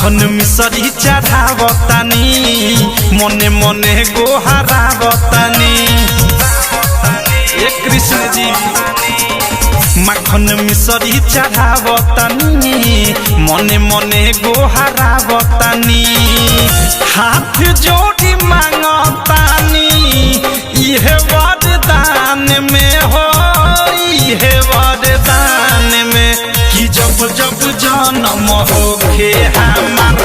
माखन मिसरी चढ़ावतानी मने मने गोहरावतानी। कृष्ण जी माखन मिसरी चढ़ावतानी मने मने गोहरावतानी। हाथ जोड़ी मांगतानी इहे वरदान में हो, इहे वरदान में कि जब जब जन्म होखे हमार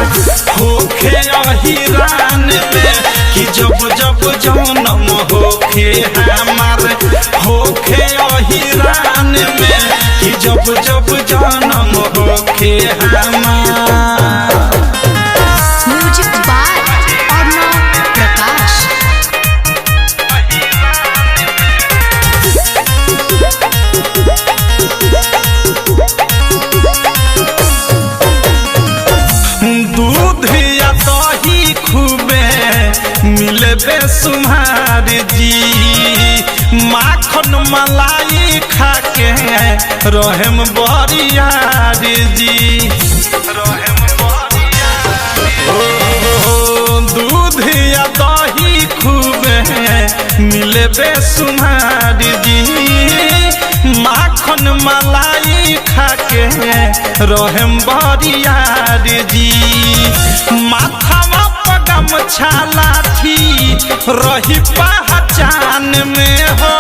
होखे अहिरान में, कि जब जब जन्म होखे हमार होखे अहिरान में, कि जब जब जन्म होखे हमार। Music by Arnav Prakash. दूध या दही खूबे मिलबे सुम्हार जी, माखन मलाई खाके रहेम बरियार जी। दूध या दही खूबे मिलबे सुम्हार जी, माखन मलाई खाके रहेम बरियार जी। माथावा पगम छालाठी रही पहचान में हो,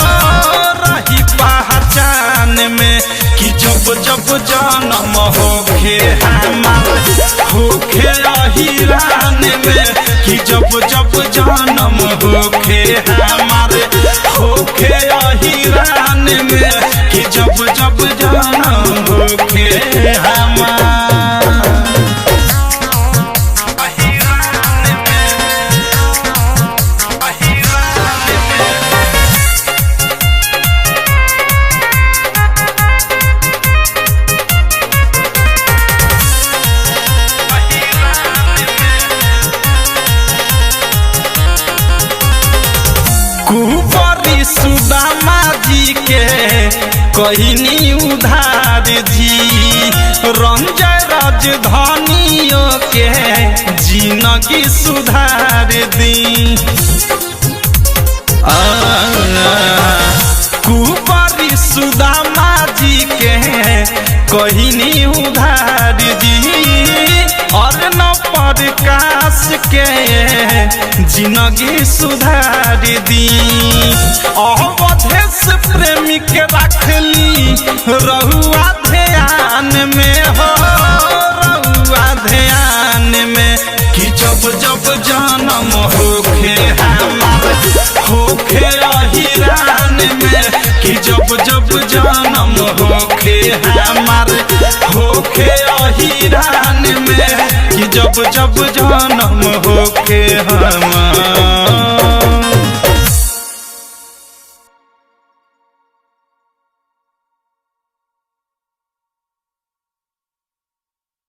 रही पहचान में कि जब जब जन्म होखे हमार होखे अहिरान में, कि जब जब जन्म होखे हमार होखे अहिरान में, कि जब जब जन्म होखे हमार। कुंवरी सुदामा जी के कहनी उधार जी, रंजय राजधानियों के जिंदगी सुधार दी। कुंवरी सुदामा जी के कहनी उधार जी, और न प्रकाश के जिंदगी सुधार दी। अवधेश प्रेमी के रखली रहुआ ध्यान में हो, रहुआ ध्यान में कि जब जब जन्म होखे हमार होखे अहिरान में, कि जब जब जन्म होखे हमार होखे अहिरान में, कि जब जब जन्म होखे हमार।